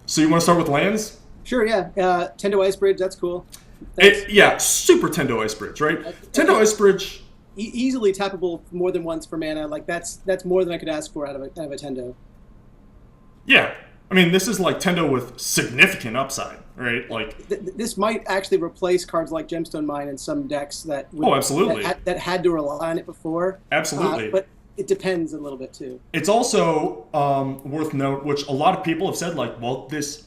So you want to start with lands? Sure, yeah. Tendo Ice Bridge, that's cool. Thanks. Yeah, super Tendo Ice Bridge, right? Tendo Ice Bridge. Easily tappable more than once for mana. Like that's more than I could ask for out of a Tendo. Yeah, I mean this is like Tendo with significant upside, right? Like This might actually replace cards like Gemstone Mine in some decks oh, absolutely, that had to rely on it before. Absolutely, but it depends a little bit too. It's also worth note, which a lot of people have said, like, well, this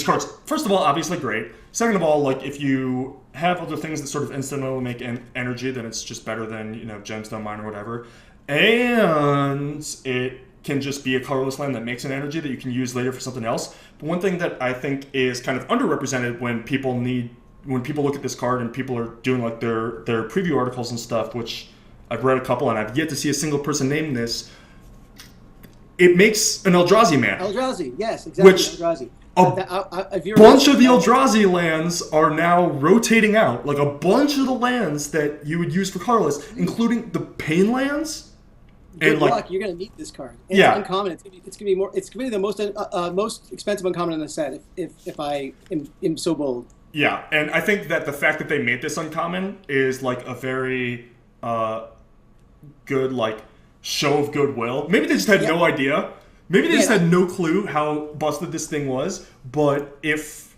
card's first of all obviously great. Second of all, like if you have other things that sort of instantly make energy, then it's just better than Gemstone Mine or whatever, and it can just be a colorless land that makes an energy that you can use later for something else. But one thing that I think is kind of underrepresented when people look at this card and people are doing like their preview articles and stuff, which I've read a couple and I've yet to see a single person name this. It makes an Eldrazi mana. Eldrazi, yes, exactly. Which Eldrazi. A bunch of the Eldrazi lands are now rotating out. Like a bunch of the lands that you would use for colorless, including the Pain lands. Good luck, you're gonna need this card. And yeah, it's uncommon. It's gonna be more. It's gonna be the most expensive uncommon in the set. If I am so bold. Yeah, and I think that the fact that they made this uncommon is like a very good like show of goodwill. Maybe they just had no idea. Maybe they just had no clue how busted this thing was. But if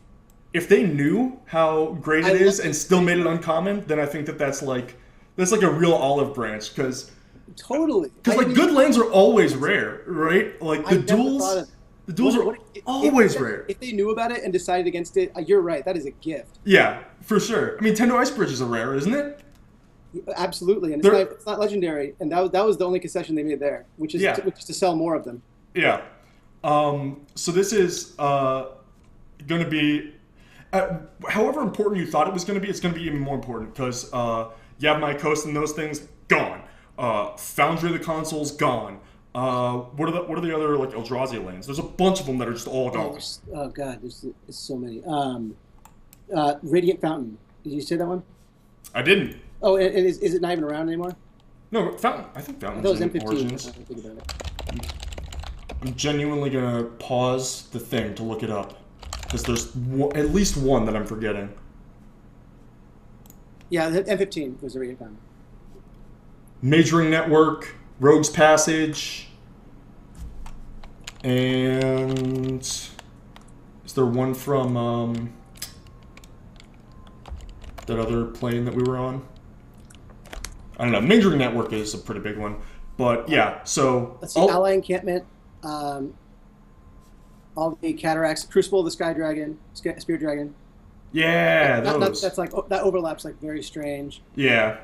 they knew how great it is and still made it uncommon, then I think that's like a real olive branch because. Totally. Because like good lands are always rare, right? Like the duels are always rare. If they knew about it and decided against it, you're right. That is a gift. Yeah, for sure. I mean, Tendo Ice Bridge is a rare, isn't it? Absolutely, and it's not legendary. And that was the only concession they made there, which is to sell more of them. Yeah. So this is going to be, however important you thought it was going to be, it's going to be even more important because Yavimaya Coast and those things gone. Foundry of the Console's gone. What are the other like Eldrazi lands? There's a bunch of them that are just all gone. Oh god, there's so many. Radiant Fountain. Did you say that one? I didn't. Oh, and is it not even around anymore? No, Fountain. I think Fountain's in Origins. I'm genuinely gonna pause the thing to look it up because there's at least one that I'm forgetting. Yeah, the M15 was the Radiant Fountain. Majoring Network, Rogue's Passage, and is there one from that other plane that we were on? I don't know. Majoring Network is a pretty big one, but yeah. So let's see. Ally Encampment, all the Cataracts, Crucible of the Sky Dragon, Spear Dragon. Yeah, those. That's like that overlaps like very strange. Yeah.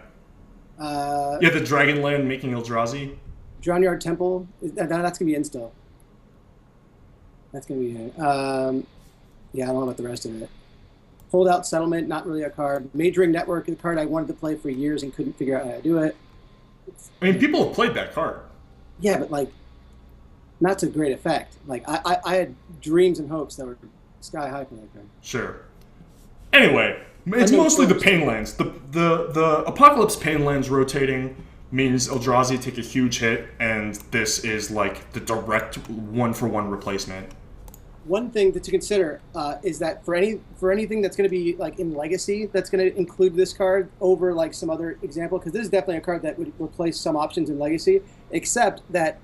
The Dragonland making Eldrazi. Drownyard Temple. That's gonna be insta. That's gonna be it. Yeah, I don't know about the rest of it. Holdout Settlement, not really a card. Majoring Network, a card I wanted to play for years and couldn't figure out how to do it. I mean, people have played that card. Yeah, but like, not to great effect. Like, I had dreams and hopes that were sky high for that card. Sure. Anyway, it's mostly the Pain lands. The Apocalypse Pain lands rotating means Eldrazi take a huge hit, and this is like the direct one-for-one replacement. One thing to consider is that for anything that's going to be like in Legacy, that's going to include this card over like some other example, because this is definitely a card that would replace some options in Legacy, except that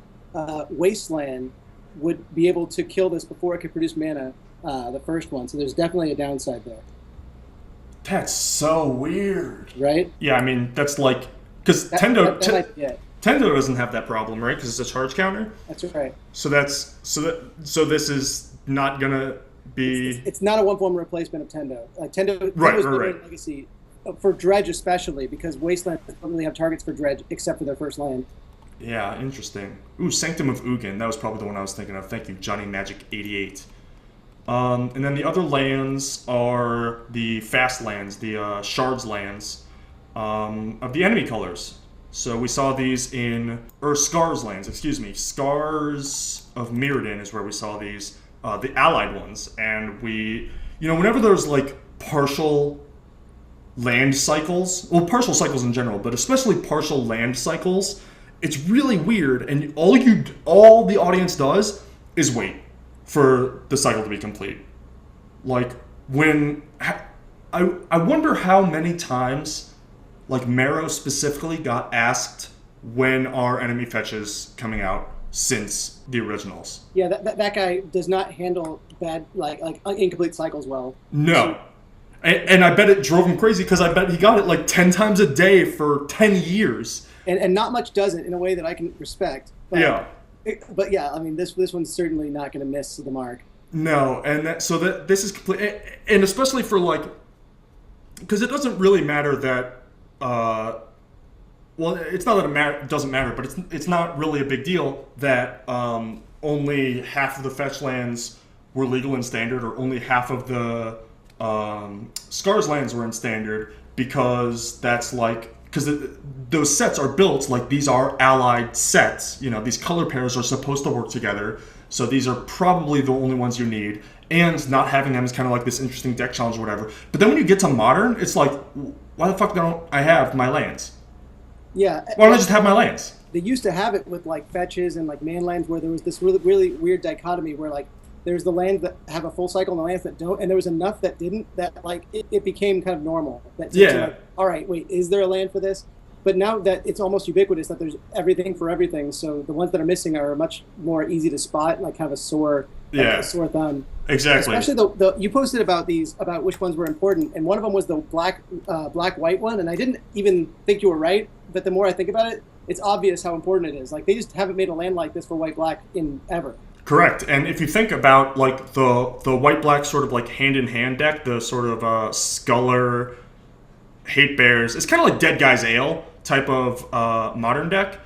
Wasteland would be able to kill this before it could produce mana, the first one. So there's definitely a downside there. That's so weird. Right? Yeah, I mean, that's like... Because Tendo doesn't have that problem, right? Because it's a charge counter? That's right. So this is not going to be... It's not a one-for-one replacement of Tendo. Like Tendo's right. Legacy, for Dredge especially, because Wasteland doesn't really have targets for Dredge except for their first land. Yeah, interesting. Ooh, Sanctum of Ugin. That was probably the one I was thinking of. Thank you, Johnny Magic 88. And then the other lands are the fast lands, the shards lands of the enemy colors. So we saw these Scars lands, excuse me. Scars of Mirrodin is where we saw these, the allied ones. And whenever there's like partial land cycles, well, partial cycles in general, but especially partial land cycles, it's really weird. And all the audience does is wait for the cycle to be complete. Like when I wonder how many times like Marrow specifically got asked when are enemy fetches coming out since the originals. Yeah, that guy does not handle bad like incomplete cycles well. No. And I bet it drove him crazy because I bet he got it like 10 times a day for 10 years. And not much does it in a way that I can respect. But, Yeah. But yeah, I mean, this one's certainly not going to miss the mark. No, and that this is complete, and especially for like, because it doesn't really matter that, well, it's not that it doesn't matter, but it's not really a big deal that only half of the fetch lands were legal in standard, or only half of the Scars lands were in standard, because that's like, because those sets are built like these are allied sets. You know, these color pairs are supposed to work together. So these are probably the only ones you need. And not having them is kind of like this interesting deck challenge or whatever. But then when you get to Modern, it's like, why the fuck don't I have my lands? Yeah. Why don't I just have my lands? They used to have it with like fetches and like man lands, where there was this really, really weird dichotomy where like there's the lands that have a full cycle and the lands that don't, and there was enough that didn't, that like it became kind of normal. That like, all right, wait, is there a land for this? But now that it's almost ubiquitous that there's everything for everything, so the ones that are missing are much more easy to spot, like have a sore, a sore thumb. Exactly. Especially the you posted about which ones were important, and one of them was the black white one, and I didn't even think you were right, but the more I think about it, it's obvious how important it is. Like they just haven't made a land like this for white black in ever. Correct. And if you think about like the white black sort of like hand in hand deck, the sort of Sculler, Hate Bears, it's kind of like Dead Guy's Ale type of Modern deck.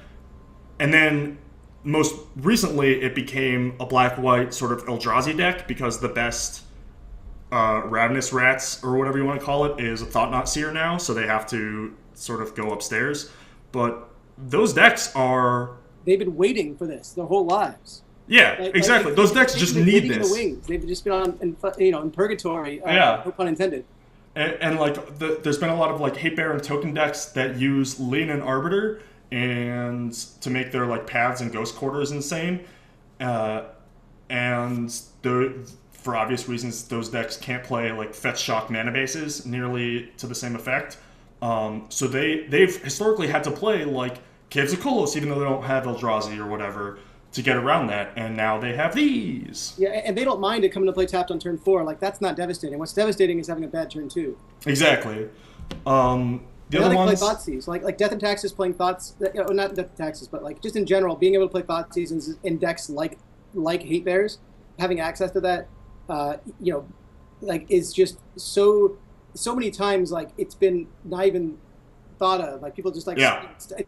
And then most recently it became a black-white sort of Eldrazi deck, because the best Ravenous Rats, or whatever you want to call it, is a Thought-Knot Seer now, so they have to sort of go upstairs. But those decks are... They've been waiting for this their whole lives. Yeah, exactly. Those decks just need this. In the wings. They've just been in purgatory. No pun intended. And like, there's been a lot of like Hate Bear and token decks that use Lean and Arbiter and to make their like paths and ghost quarters insane. And for obvious reasons, those decks can't play like fetch shock mana bases nearly to the same effect. So they've historically had to play like Caves of Kolos, even though they don't have Eldrazi or whatever, to get around that, and now they have these. Yeah, and they don't mind it coming to play tapped on turn 4. Like, that's not devastating. What's devastating is having a bad turn 2. Exactly. The other ones... play Thoughtseize. Like Death and Taxes playing Thoughts... not Death and Taxes, but like just in general, being able to play Thoughtseize in decks like Hate Bears, having access to that, like, is just so many times, like, it's been not even thought of. Like, people just like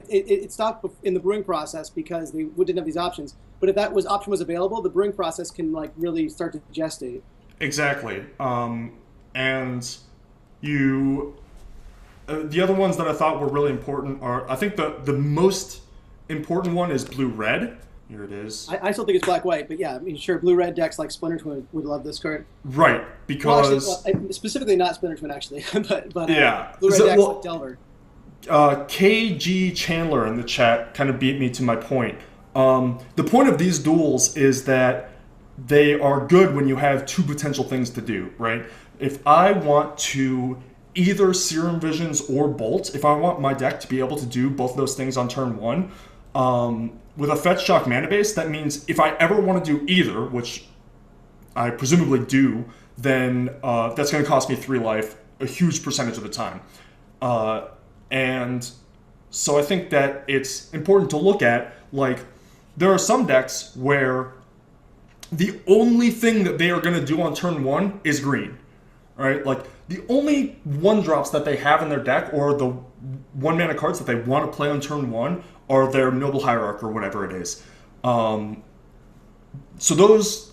it stopped in the brewing process because they didn't have these options. But if that option was available, the brewing process can like really start to gestate. Exactly. And you the other ones that I thought were really important are, I think the most important one is blue-red. Here it is. I still think it's black-white, but yeah, I mean, sure, blue-red decks like Splinter Twin would love this card. Right, because... specifically not Splinter Twin, actually, but yeah. blue-red decks like Delver. KG Chandler in the chat kind of beat me to my point. The point of these duels is that they are good when you have two potential things to do, right? If I want to either Serum Visions or Bolt, if I want my deck to be able to do both of those things on turn 1, with a Fetch Shock mana base, that means if I ever want to do either, which I presumably do, then that's going to cost me 3 life a huge percentage of the time. And so I think that it's important to look at, like, there are some decks where the only thing that they are going to do on turn 1 is green, right? Like, the only 1-drops that they have in their deck, or the 1-mana cards that they want to play on turn 1, are their Noble Hierarch or whatever it is. So those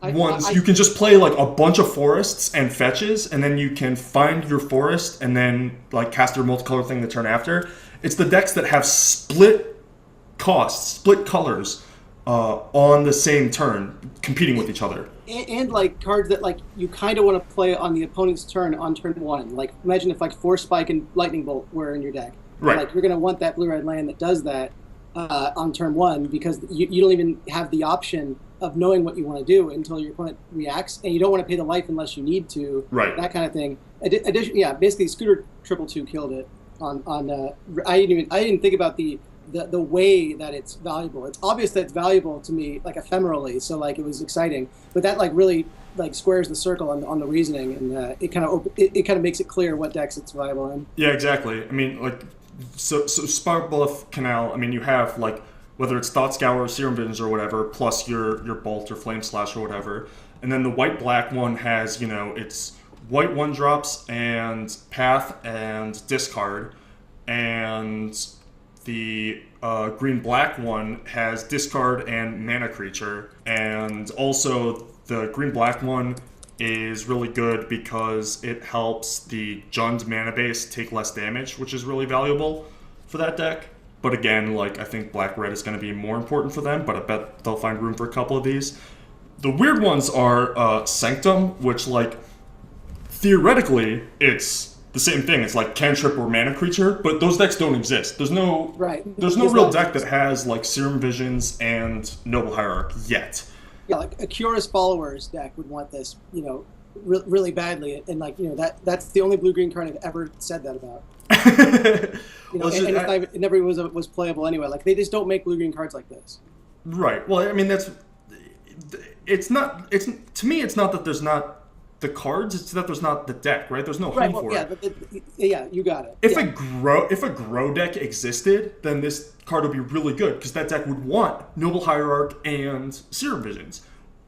ones, you can just play like a bunch of forests and fetches, and then you can find your forest and then like cast your multicolor thing the turn after. It's the decks that have split costs, split colors on the same turn, competing with each other. And like cards that like you kind of want to play on the opponent's turn on turn 1. Like imagine if like Force Spike and Lightning Bolt were in your deck. Right. Like you're going to want that blue-red land that does that on turn 1, because you don't even have the option of knowing what you want to do until your opponent reacts, and you don't want to pay the life unless you need to. Right. That kind of thing. Yeah, basically, Scooter 222 killed it. I didn't think about the way that it's valuable. It's obvious that it's valuable to me, like ephemerally. So like it was exciting, but that like really like squares the circle on the reasoning, and it kind of makes it clear what decks it's viable in. Yeah, exactly. I mean, like, so Spark Bluff Canal. I mean, you have like whether it's Thought Scour or Serum Visions or whatever, plus your Bolt or Flame Slash or whatever, and then the white black one has it's white 1-drops and Path and Discard, and the green black one has Discard and Mana Creature, and also the green black one is really good because it helps the Jund mana base take less damage, which is really valuable for that deck. But again, like I think black red is going to be more important for them, but I bet they'll find room for a couple of these. The weird ones are Sanctum, which like theoretically it's the same thing. It's like cantrip or mana creature, but those decks don't exist. There's no real deck that has like Serum Visions and Noble Hierarch yet. Yeah, like a Curious Followers deck would want this, really badly, and like that's the only blue-green card I've ever said that about. It never was playable anyway. Like they just don't make blue-green cards like this. Right. Well, I mean it's not. It's to me, it's not that there's not the cards; it's that there's not the deck. Right? There's no home for it. Yeah, you got it. If a grow deck existed, then this card would be really good because that deck would want Noble Hierarch and Serum Visions.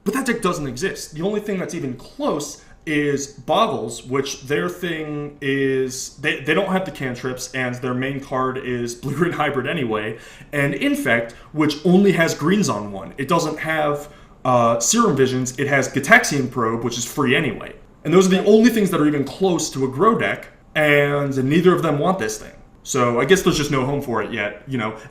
But that deck doesn't exist. The only thing that's even close is Boggles, which their thing is they don't have the cantrips, and their main card is Blue-Green Hybrid anyway, and Infect, which only has greens on one. It doesn't have Serum Visions. It has Gitaxian Probe, which is free anyway. And those are the only things that are even close to a grow deck, and neither of them want this thing. So I guess there's just no home for it yet.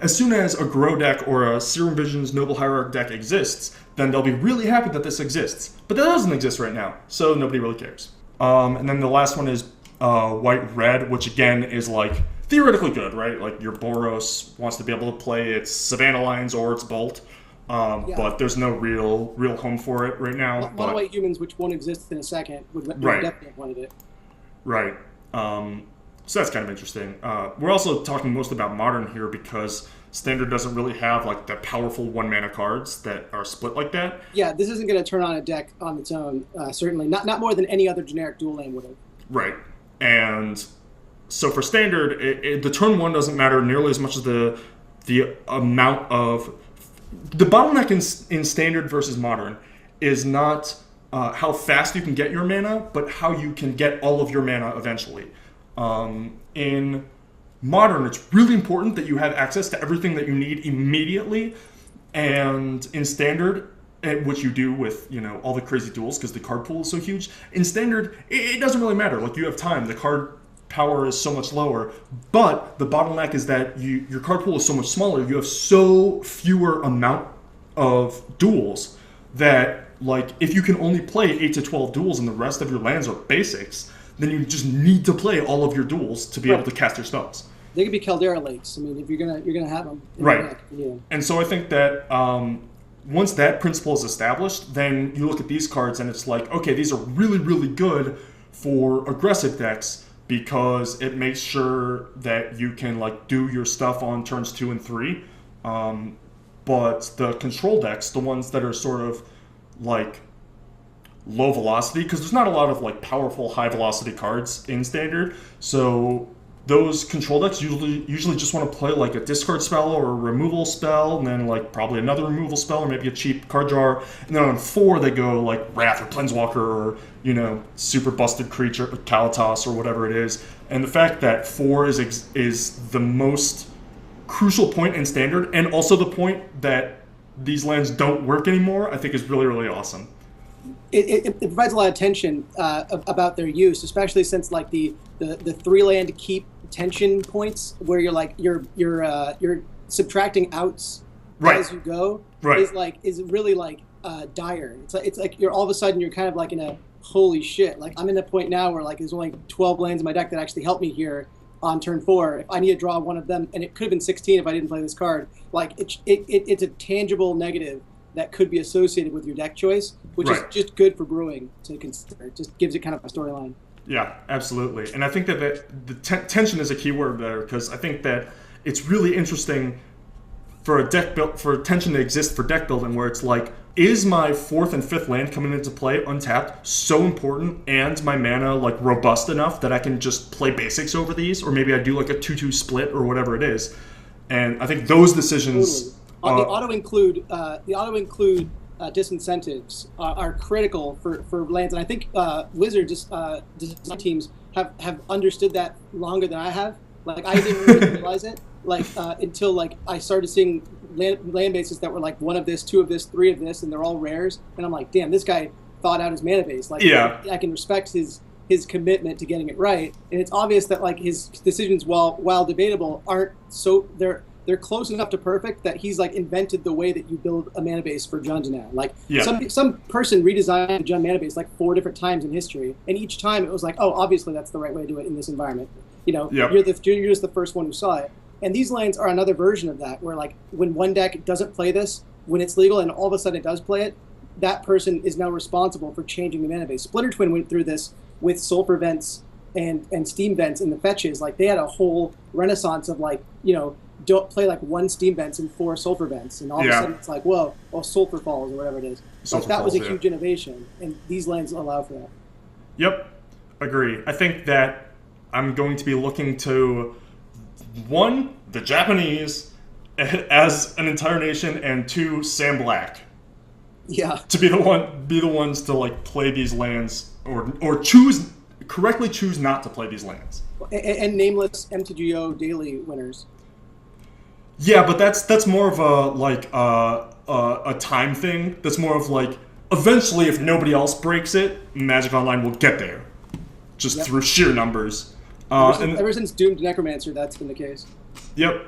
As soon as a grow deck or a Serum Visions Noble Hierarch deck exists, then they'll be really happy that this exists. But that doesn't exist right now, so nobody really cares. And then the last one is white-red, which again is like theoretically good, right? Like your Boros wants to be able to play its Savannah Lines or its Bolt, but there's no real home for it right now. Mono white humans, which won't exist in a second, would definitely have wanted it. Right. So that's kind of interesting. We're also talking most about Modern here because Standard doesn't really have like the powerful 1-mana cards that are split like that. Yeah, this isn't going to turn on a deck on its own. Certainly not more than any other generic dual lane would have. Right, and so for Standard, the turn 1 doesn't matter nearly as much as the amount of the bottleneck in Standard versus Modern is not how fast you can get your mana, but how you can get all of your mana eventually. In Modern, it's really important that you have access to everything that you need immediately, and in Standard, which you do with all the crazy duels because the card pool is so huge. In Standard, it doesn't really matter. Like you have time, the card power is so much lower, but the bottleneck is that your card pool is so much smaller. You have so fewer amount of duels that like if you can only play 8 to 12 duels and the rest of your lands are basics, then you just need to play all of your duels to be able to cast your spells. They could be Caldera Lakes. I mean, if you're gonna have them, right? And so I think that once that principle is established, then you look at these cards and it's like, okay, these are really, really good for aggressive decks because it makes sure that you can like do your stuff on turns 2 and 3. But the control decks, the ones that are sort of like low velocity, because there's not a lot of like powerful high velocity cards in Standard, so those control decks usually just want to play like a discard spell or a removal spell, and then like probably another removal spell or maybe a cheap card draw, and then on 4 they go like Wrath or Planeswalker or super busted creature, Kaladesh or whatever it is. And the fact that 4 is the most crucial point in Standard, and also the point that these lands don't work anymore, I think is really, really awesome. It provides a lot of tension about their use, especially since like the 3-land keep tension points where you're like you're subtracting outs as you go is really like dire. It's like you're all of a sudden you're kind of like in a holy shit. Like I'm in the point now where like there's only 12 lands in my deck that actually help me here on turn 4. If I need to draw one of them, and it could have been 16 if I didn't play this card, like it's a tangible negative that could be associated with your deck choice, which is just good for brewing to consider. It just gives it kind of a storyline. Yeah, absolutely. And I think that the tension is a key word there, because I think that it's really interesting for a deck build, for tension to exist for deck building, where it's like, is my 4th and 5th land coming into play untapped so important, and my mana like robust enough that I can just play basics over these, or maybe I do like a 2/2 split or whatever it is. And I think those decisions, totally. The auto include disincentives are critical for lands, and I think Wizard design teams have understood that longer than I have. Like I didn't really realize it until like I started seeing land bases that were like 1 of this, 2 of this, 3 of this, and they're all rares, and I'm like, damn, this guy thought out his mana base. Like, yeah, I can respect his commitment to getting it right, and it's obvious that like his decisions, while debatable, aren't so they're close enough to perfect that he's like invented the way that you build a mana base for Jund now. Like some person redesigned the Jund mana base like 4 different times in history, and each time it was like, oh, obviously that's the right way to do it in this environment. You're just the first one who saw it. And these lands are another version of that, where like when one deck doesn't play this when it's legal, and all of a sudden it does play it, that person is now responsible for changing the mana base. Splinter Twin went through this with Sulfur Vents and Steam Vents in the fetches. Like they had a whole renaissance of like, don't play like 1 Steam Vents and 4 Sulfur Vents, and all of a sudden it's like, whoa, Sulfur Falls or whatever it is. Like that was a huge innovation, and these lands allow for that. Yep, agree. I think that I'm going to be looking to 1, the Japanese as an entire nation, and 2, Sam Black. Yeah. To be the ones to like play these lands, or correctly choose not to play these lands. And nameless MTGO daily winners. Yeah, but that's more of a time thing. That's more of like, eventually, if nobody else breaks it, Magic Online will get there, just through sheer numbers. Ever since Doomed Necromancer, that's been the case. Yep.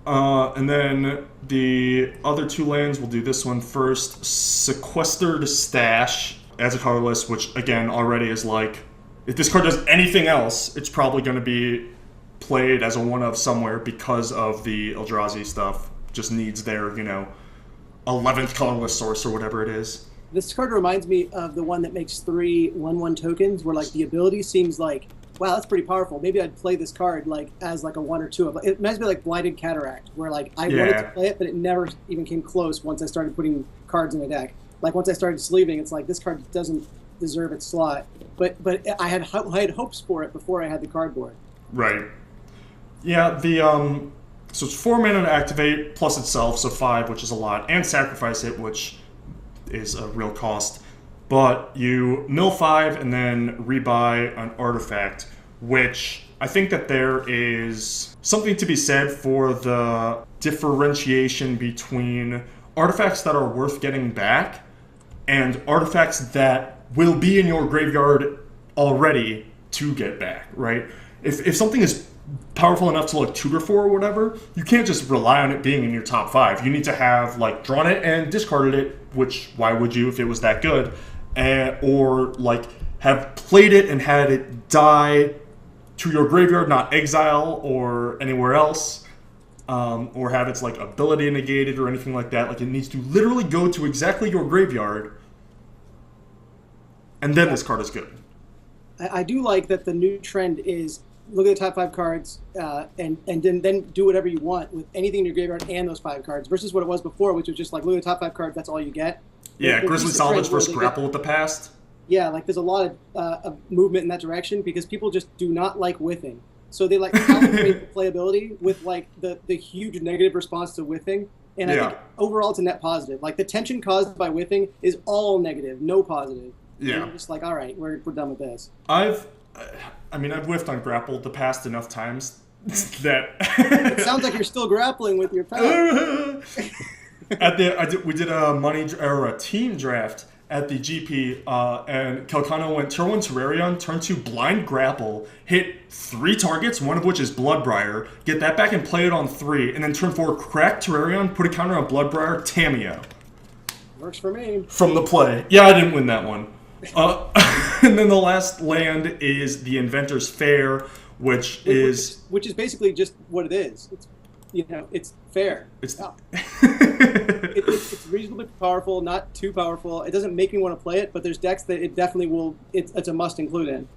And then the other 2 lands, we'll do this one first. Sequestered Stash as a colorless, which again already is like, if this card does anything else, it's probably going to be played as a 1-of somewhere, because of the Eldrazi stuff. Just needs their 11th colorless source or whatever it is. This card reminds me of the one that makes 3 1/1 tokens, where like the ability seems like, wow, that's pretty powerful. Maybe I'd play this card like as like a 1 or 2 of. It reminds me like Blighted Cataract, where like I wanted to play it, but it never even came close once I started putting cards in a deck. Like once I started sleeving, it's like this card doesn't deserve its slot. But I had hopes for it before I had the cardboard. Right. Yeah. So it's 4 mana to activate plus itself, so 5, which is a lot, and sacrifice it, which is a real cost. But you mill 5 and then rebuy an artifact, which I think that there is something to be said for the differentiation between artifacts that are worth getting back and artifacts that will be in your graveyard already to get back, right? If something is powerful enough to like tutor for or whatever, you can't just rely on it being in your top 5. You need to have like drawn it and discarded it, which why would you if it was that good? Or like have played it and had it die to your graveyard, not exile or anywhere else, or have its like ability negated or anything like that. Like it needs to literally go to exactly your graveyard, and then this card is good. I do like that the new trend is look at the top 5 cards and then do whatever you want with anything in your graveyard and those 5 cards, versus what it was before, which was just like look at the top 5 cards, that's all you get. Yeah, Grizzly Salvage versus Grapple with the Past. Yeah, like there's a lot of movement in that direction because people just do not like whiffing. So they like calibrate the playability with like the huge negative response to whiffing. And I think overall it's a net positive. Like the tension caused by whiffing is all negative, no positive. Yeah. And you're just like, all right, we're done with this. I've whiffed on Grapple with the Past enough times that it sounds like you're still grappling with your pal. We did a money or a team draft at the GP, and Calcano went turn 1 Terrarion, turn 2 Blind Grapple, hit 3 targets, one of which is Bloodbriar, get that back and play it on 3, and then turn 4 crack Terrarion, put a counter on Bloodbriar, Tameo. Works for me. From the play. Yeah, I didn't win that one. And then the last land is the Inventor's Fair, which is basically just what it is. It's it's fair. It's it's reasonably powerful, not too powerful. It doesn't make me want to play it, but there's decks that it definitely will. It's a must include in.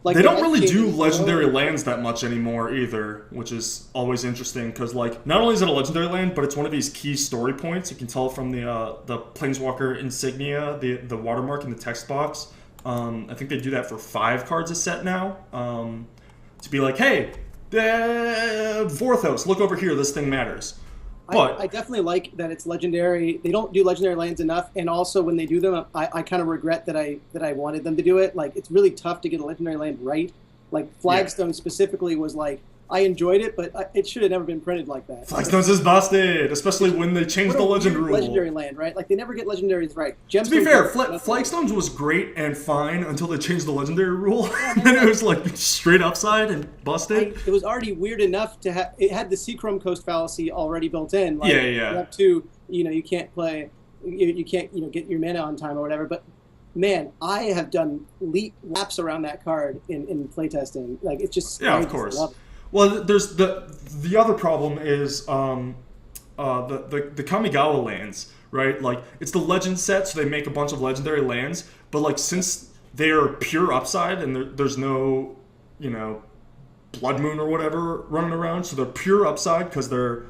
Like they don't really do legendary lands that much anymore either, which is always interesting because, like, not only is it a legendary land, but it's one of these key story points. You can tell from the Planeswalker insignia, the watermark in the text box. I think they do that for 5 cards a set now. To be like, hey, Vorthos, look over here. This thing matters. But I definitely like that it's legendary. They don't do legendary lands enough, and also when they do them, I kind of regret that I wanted them to do it. Like, it's really tough to get a legendary land right. Like, Flagstone specifically was like, I enjoyed it, but it should have never been printed like that. Flagstone's is busted, especially when they changed the legend rule. Legendary land, right? Like, they never get legendaries right. To be fair, Flagstone's was great and fine until they changed the legendary rule. And then it was like straight upside and busted. It was already weird enough to have. It had the Seachrome Coast fallacy already built in. Like, yeah. You have to, you can't play, you can't, get your mana on time or whatever. But man, I have done laps around that card in playtesting. Like, it's just of course. Well, there's the other problem is the Kamigawa lands, right? Like, it's the legend set, so they make a bunch of legendary lands, but like, since they are pure upside and there's no, Blood Moon or whatever running around, so they're pure upside because they're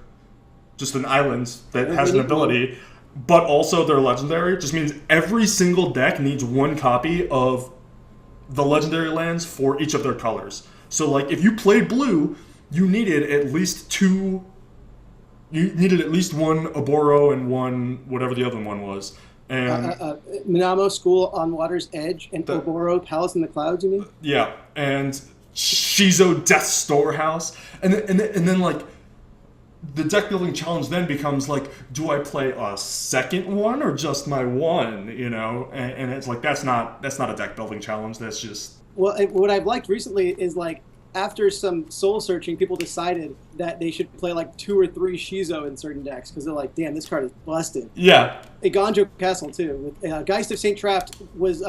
just an island that has an ability, but also they're legendary. It just means every single deck needs 1 copy of the legendary lands for each of their colors. So, like, if you played blue, you needed at least 2. You needed at least 1 Oboro and 1 whatever the other one was. And Minamo, School on Water's Edge, and Oboro, Palace in the Clouds. You mean? Yeah, and Shizo, Death Storehouse, and then like the deck building challenge then becomes like, do I play a second one or just my one? And it's like that's not a deck building challenge. That's just. Well, what I've liked recently is, like, after some soul searching, people decided that they should play like 2 or 3 Shizo in certain decks because they're like, damn, this card is busted. Yeah. Iganjo Castle too. Geist of Saint Trapped was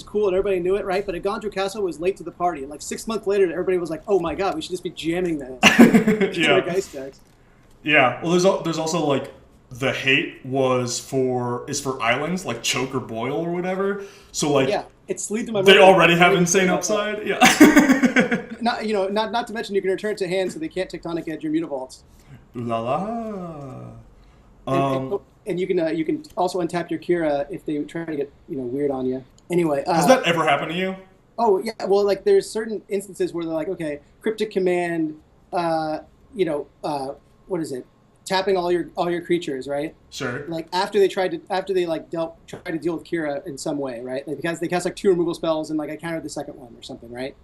cool and everybody knew it, right? But Iganjo Castle was late to the party, and like 6 months later, everybody was like, oh my god, we should just be jamming that. Yeah. Geist decks. Yeah. Well, there's also like. The hate is for islands like Choke or Boil or whatever. So like it's lead to my. They already have insane upside. Yeah. Not to mention you can return it to hand so they can't Tectonic Edge your Mutavaults. Ooh la la. And you can also untap your Kira if they try to get weird on you. Anyway, has that ever happened to you? Oh yeah. Well, like there's certain instances where they're like, okay, Cryptic Command. What is it? Tapping all your creatures, right? Sure. Like after they tried to deal with Kira in some way, right? Like, because they cast like 2 removal spells and like I countered the second one or something, right?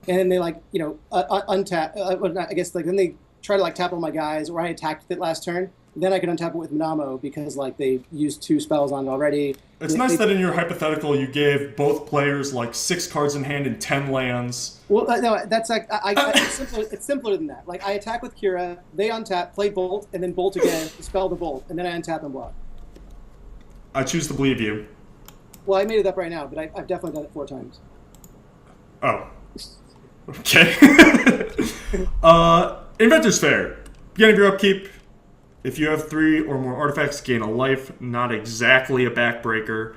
And then they like untap. I guess like then they try to like tap all my guys, or I attacked with it last turn. Then I can untap it with Minamo because like they used 2 spells on it already. It's nice that in your hypothetical you gave both players like 6 cards in hand and 10 lands. Well, no, that's like it's simpler than that. Like I attack with Kira, they untap, play Bolt, and then Bolt again, spell the Bolt, and then I untap and block. I choose to believe you. Well, I made it up right now, but I've definitely done it 4 times. Oh. Okay. Inventor's Fair. Beginning of your upkeep. If you have 3 or more artifacts, gain a life. Not exactly a backbreaker.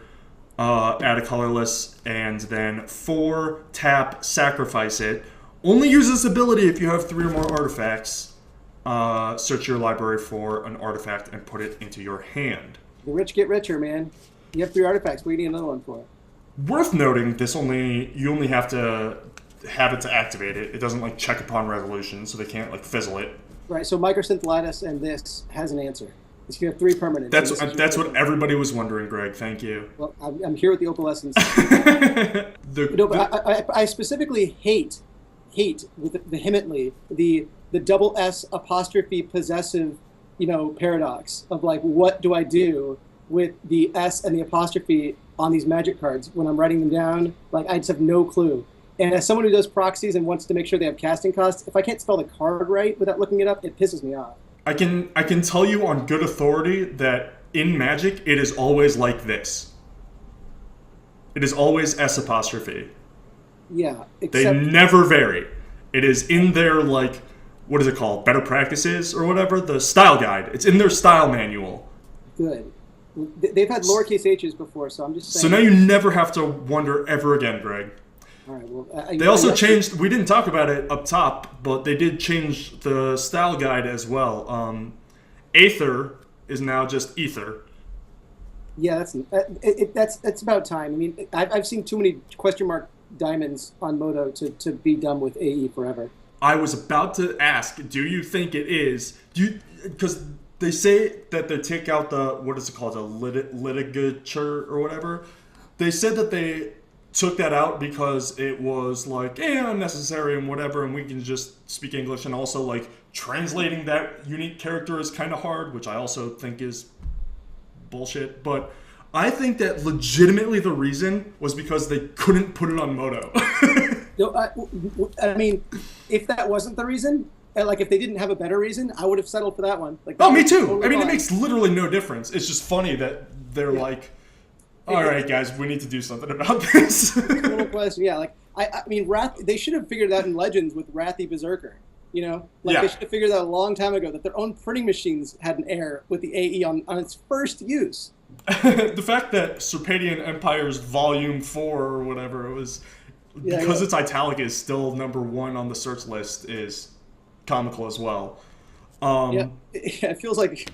Add a colorless, and then 4 tap, sacrifice it. Only use this ability if you have 3 or more artifacts. Search your library for an artifact and put it into your hand. The rich get richer, man. You have 3 artifacts. What do you need another one for? Worth noting, you only have to have it to activate it. It doesn't like check upon resolution, so they can't like fizzle it. Right. So Microsynth Lattice and this has an answer. It's you have 3 permanents. That's what everybody was wondering, Greg. Thank you. Well, I'm here with the opalescence. I specifically hate vehemently the double S apostrophe possessive, paradox of like, what do I do with the S and the apostrophe on these Magic cards when I'm writing them down? Like, I just have no clue. And as someone who does proxies and wants to make sure they have casting costs, if I can't spell the card right without looking it up, it pisses me off. I can tell you on good authority that in Magic, it is always like this. It is always S apostrophe. Yeah. They never vary. It is in their like what is it called? Better Practices or whatever? The style guide. It's in their style manual. Good. They've had lowercase h's before, so I'm just saying. So now you never have to wonder ever again, Greg. All right, well, they also changed, we didn't talk about it up top, but they did change the style guide as well. Aether is now just Ether. Yeah, that's about time. I mean, I've seen too many question mark diamonds on Moto to be done with AE forever. I was about to ask, do you think it is? Because they say that they take out the, what is it called, the litigature or whatever. They said that they took that out because it was like, unnecessary and whatever, and we can just speak English, and also like translating that unique character is kind of hard, which I also think is bullshit. But I think that legitimately the reason was because they couldn't put it on Moto. No, I mean, if that wasn't the reason, like if they didn't have a better reason, I would have settled for that one. Like, oh, me too. Totally I mean, fine. It makes literally no difference. It's just funny that they're like, all right, guys, we need to do something about this. Little question, yeah. Like, I mean, they should have figured that in Legends with Wrathy Berserker. You know, like they should have figured out a long time ago that their own printing machines had an error with the AE on its first use. The fact that Serpadian Empire's Volume 4 or whatever it was, because it's italic, is still #1 on the search list is comical as well. It feels like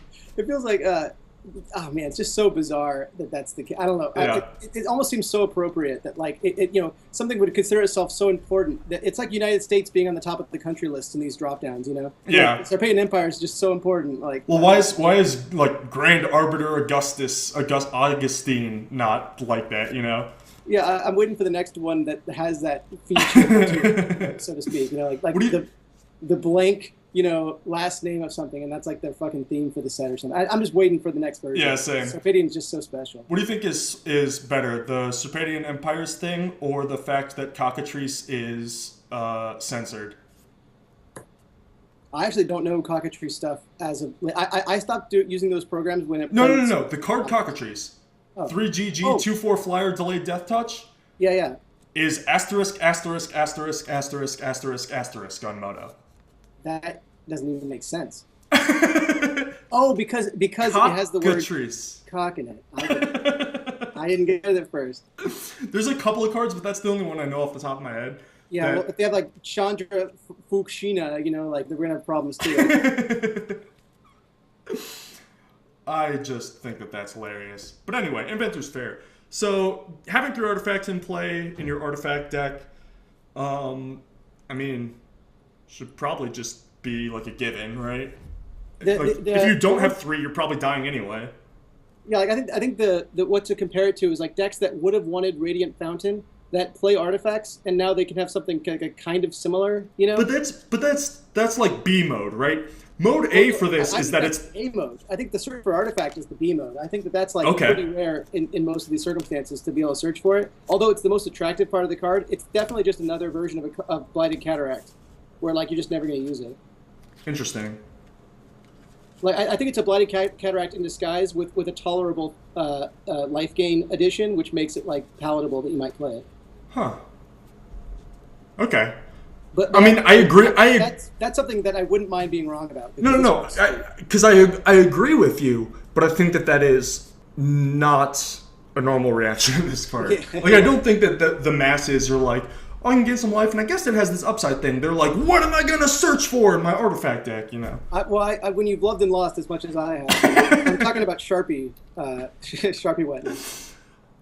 oh man, it's just so bizarre that that's the case. I don't know. Yeah. It almost seems so appropriate that like something would consider itself so important that it's like United States being on the top of the country list in these drop downs. Yeah. Like, Sarpeian Empire is just so important. Like, well, why is like Grand Arbiter Augustine not like that? Yeah, I'm waiting for the next one that has that feature, so to speak. Like the blank. Last name of something, and that's like their fucking theme for the set or something. I'm just waiting for the next version. Yeah, same. Sarpadian's just so special. What do you think is better, the Serpadian Empire's thing or the fact that Cockatrice is censored? I actually don't know Cockatrice stuff as of... I stopped using those programs when it... No. The card Cockatrice. 3GG, 2/4 flyer, delayed death touch. Yeah. Is asterisk on Moto. That doesn't even make sense. Because it has the word cock in it. I didn't get it at first. There's a couple of cards, but that's the only one I know off the top of my head. Yeah, well, if they have like Chandra Fukushina, like they're gonna have problems too. I just think that that's hilarious. But anyway, Inventor's Fair. So having 3 artifacts in play in your artifact deck, should probably just be like a given, right? If you don't have 3, you're probably dying anyway. Yeah, like I think the what to compare it to is like decks that would have wanted Radiant Fountain that play artifacts, and now they can have something kind of similar, But that's like B mode, right? Mode A for this is that it's A mode. I think the search for artifact is the B mode. I think that's like pretty rare in most of these circumstances to be able to search for it. Although it's the most attractive part of the card, it's definitely just another version of Blighted Cataract, where like you're just never going to use it. Interesting. Like I think it's a Blighted Cataract in disguise with a tolerable life gain addition, which makes it like palatable that you might play it. Huh. Okay. But I mean, I agree. That's something that I wouldn't mind being wrong about. No. Because I agree with you, but I think that is not a normal reaction to this card. Like, I don't think that the masses are like, I can get some life, and I guess it has this upside thing. They're like, what am I going to search for in my artifact deck, When you've loved and lost as much as I have, I'm talking about Sharpie Wetness.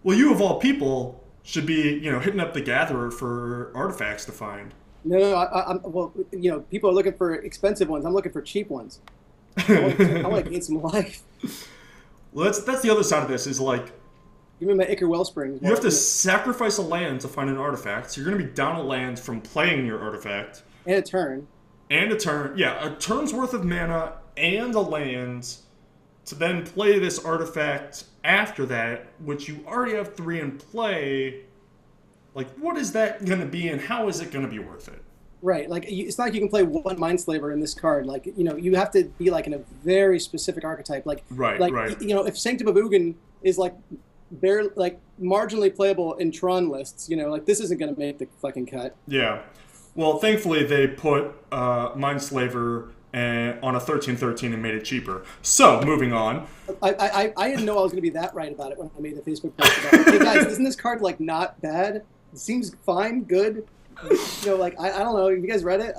Well, you of all people should be, hitting up the Gatherer for artifacts to find. No, people are looking for expensive ones. I'm looking for cheap ones. I want to gain some life. Well, that's the other side of this, is like, give me my Ichor Wellspring. You have to sacrifice a land to find an artifact, so you're going to be down a land from playing your artifact. And a turn. Yeah, a turn's worth of mana and a land to then play this artifact after that, which you already have 3 in play. Like, what is that going to be, and how is it going to be worth it? Right, like it's not like you can play one Mindslaver in this card. Like, you have to be like in a very specific archetype. Like, right. If Sanctum of Ugin is like marginally playable in Tron lists, like this isn't going to make the fucking cut. Yeah. Well, thankfully they put Mindslaver on a 1313 and made it cheaper. So moving on. I didn't know I was going to be that right about it when I made the Facebook post about it. Hey guys, isn't this card like not bad? It seems fine, good. You know, like I don't know. Have you guys read it?